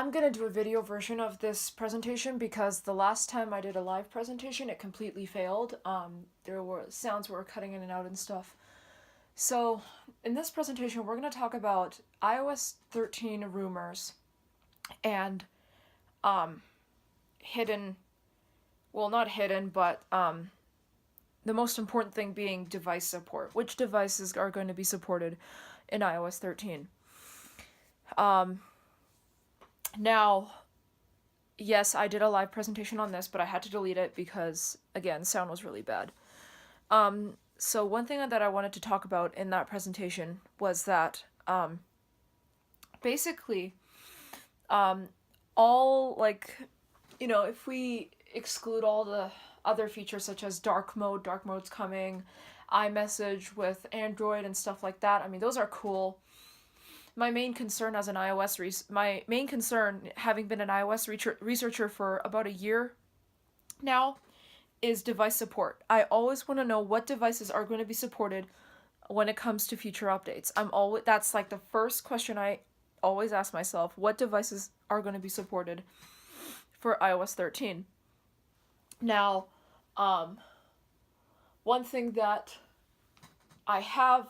I'm gonna do a video version of this presentation because the last time I did a live presentation, it completely failed. There were sounds were cutting in and out and stuff. So in this presentation, we're gonna talk about iOS 13 rumors and hidden, well, not hidden, but the most important thing being device support. Which devices are going to be supported in iOS 13? Now, yes, I did a live presentation on this, but I had to delete it because, again, sound was really bad. So one thing that I wanted to talk about in that presentation was that, basically, all, like, if we exclude all the other features such as dark mode's coming, iMessage with Android and stuff like that, I mean, those are cool. My main concern as an my main concern, having been an iOS researcher for about a year now, is device support. I always want to know what devices are going to be supported when it comes to future updates. That's like the first question I always ask myself: what devices are going to be supported for iOS 13? Now, one thing that I have,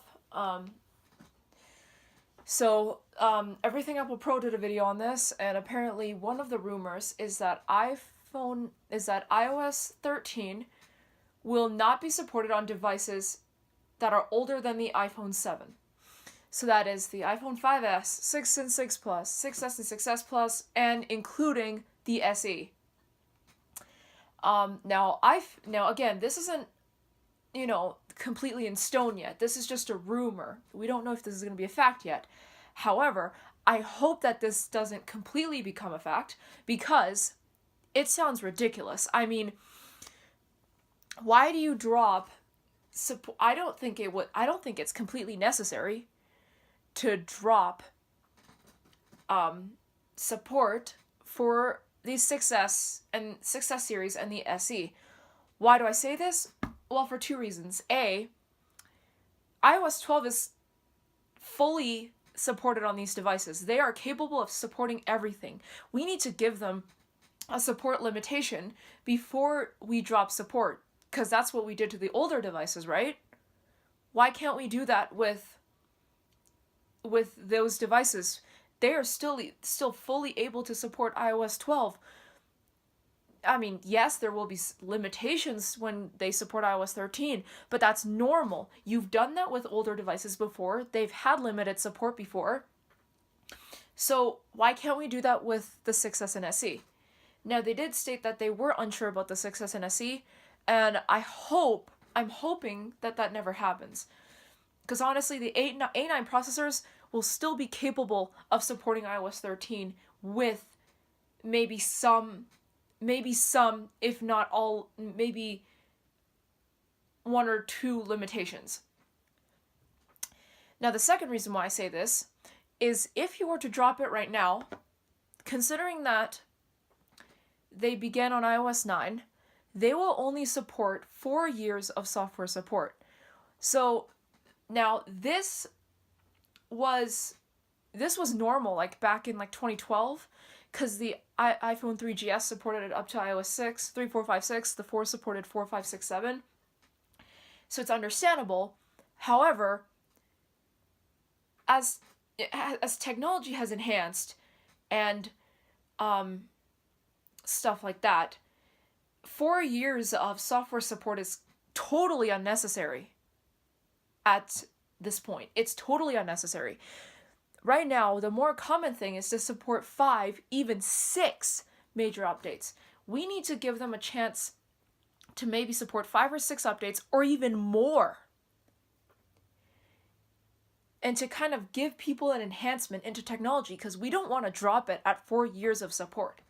Everything Apple Pro did a video on this, and apparently one of the rumors is that iOS 13 will not be supported on devices that are older than the iPhone 7. So that is the iPhone 5S, 6 and 6 Plus, 6S and 6S Plus, and including the SE. Now again, this isn't, completely in stone yet. This is just a rumor. We don't know if this is going to be a fact yet. However, I hope that this doesn't completely become a fact because it sounds ridiculous. I mean, why do you drop I don't think it's completely necessary to drop support for the 6S and 6S series and the SE. Why do I say this? Well, for two reasons. A, iOS 12 is fully supported on these devices. They are capable of supporting everything. We need to give them a support limitation before we drop support, because that's what we did to the older devices, right? Why can't we do that with those devices? They are still fully able to support iOS 12. I mean, yes, there will be limitations when they support iOS 13, but that's normal. You've done that with older devices before. They've had limited support before. So why can't we do that with the 6S and SE? Now, they did state that they were unsure about the 6S and SE, and I'm hoping that never happens. Because honestly, the A9 processors will still be capable of supporting iOS 13 with maybe some, if not all, maybe one or two limitations. Now, the second reason why I say this is if you were to drop it right now, considering that they began on iOS 9, they will only support 4 years of software support. So now this was normal, like back in like 2012, because the iPhone 3GS supported it up to iOS 6, 3, 4, 5, 6. The 4 supported 4, 5, 6, 7. So it's understandable. However, as technology has enhanced and stuff like that, 4 years of software support is totally unnecessary at this point. It's totally unnecessary. Right now, the more common thing is to support 5, even 6 major updates. We need to give them a chance to maybe support 5 or 6 updates or even more. And to kind of give people an enhancement into technology, because we don't want to drop it at 4 years of support.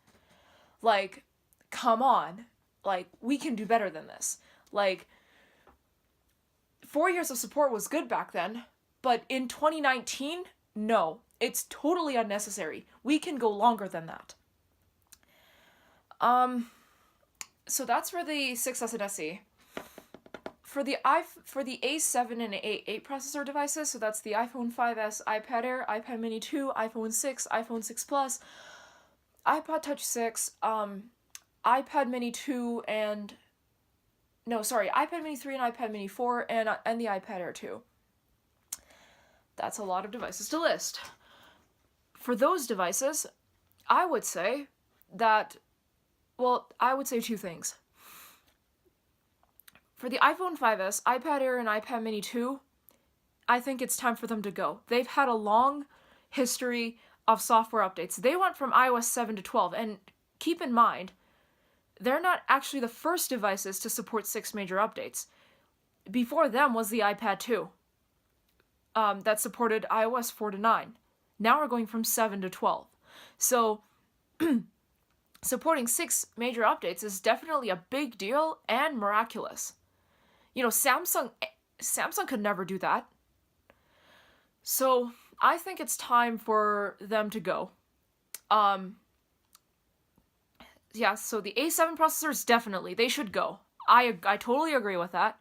Like, come on. Like, we can do better than this. Like, 4 years of support was good back then, but in 2019, no, it's totally unnecessary. We can go longer than that. So that's for the 6S and SE. For the A7 and A8 processor devices, so that's the iPhone 5S, iPad Air, iPad Mini 2, iPhone 6, iPhone 6 Plus, iPod Touch 6, iPad Mini 2, and no, sorry, iPad Mini 3 and iPad Mini 4, and the iPad Air 2. That's a lot of devices to list. For those devices, I would say that, well, I would say two things. For the iPhone 5S, iPad Air, and iPad Mini 2, I think it's time for them to go. They've had a long history of software updates. They went from iOS 7 to 12, and keep in mind, they're not actually the first devices to support 6 major updates. Before them was the iPad 2, that supported iOS 4 to 9. Now we're going from 7 to 12. So, supporting 6 major updates is definitely a big deal and miraculous. You know, Samsung could never do that. So, I think it's time for them to go. Yeah, so the A7 processors, definitely, they should go. I totally agree with that.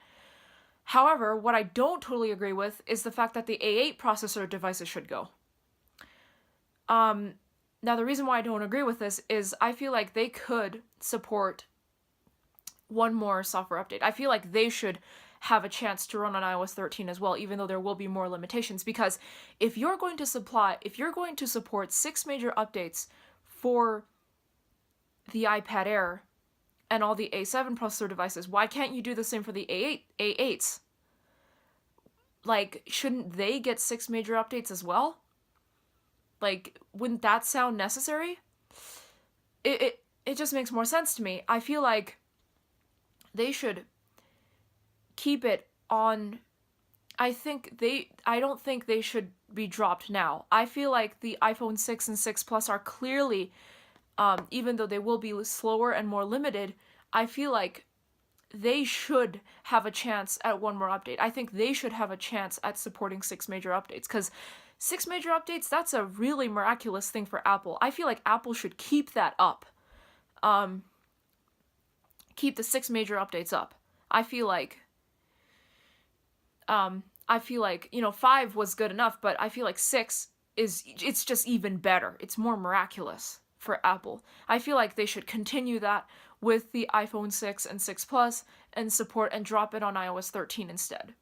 However, what I don't totally agree with is the fact that the A8 processor devices should go. Now, the reason why I don't agree with this is I feel like they could support one more software update. I feel like they should have a chance to run on iOS 13 as well, even though there will be more limitations. Because if you're going to support 6 major updates for the iPad Air and all the A7 processor devices, why can't you do the same for the A8s? Like, shouldn't they get 6 major updates as well? Like, wouldn't that sound necessary? It just makes more sense to me. I feel like they should keep it on. I don't think they should be dropped now. I feel like the iPhone 6 and 6 Plus are clearly, even though they will be slower and more limited, I feel like they should have a chance at one more update. I think they should have a chance at supporting 6 major updates, because 6 major updates, that's a really miraculous thing for Apple. I feel like Apple should keep that up. Keep the 6 major updates up. I feel like, 5 was good enough, but I feel like 6 it's just even better. It's more miraculous for Apple. I feel like they should continue that with the iPhone 6 and 6 Plus and support and drop it on iOS 13 instead.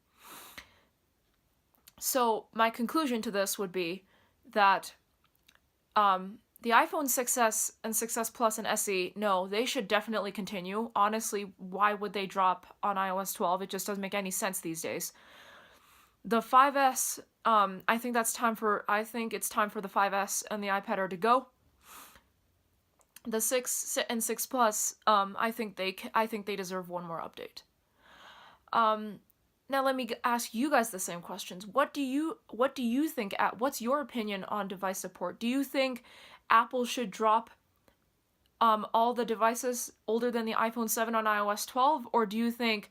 So my conclusion to this would be that the iPhone 6S and 6S Plus and SE, no, they should definitely continue. Honestly, why would they drop on iOS 12? It just doesn't make any sense these days. The 5S, I think it's time for the 5S and the iPad Air to go. The 6 and 6 Plus, I think they deserve one more update. Now let me ask you guys the same questions. What do you think? What's your opinion on device support? Do you think Apple should drop all the devices older than the iPhone 7 on iOS 12, or do you think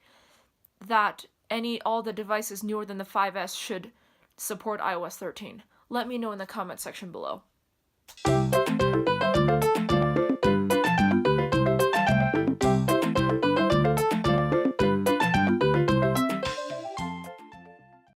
that all the devices newer than the 5S should support iOS 13? Let me know in the comment section below.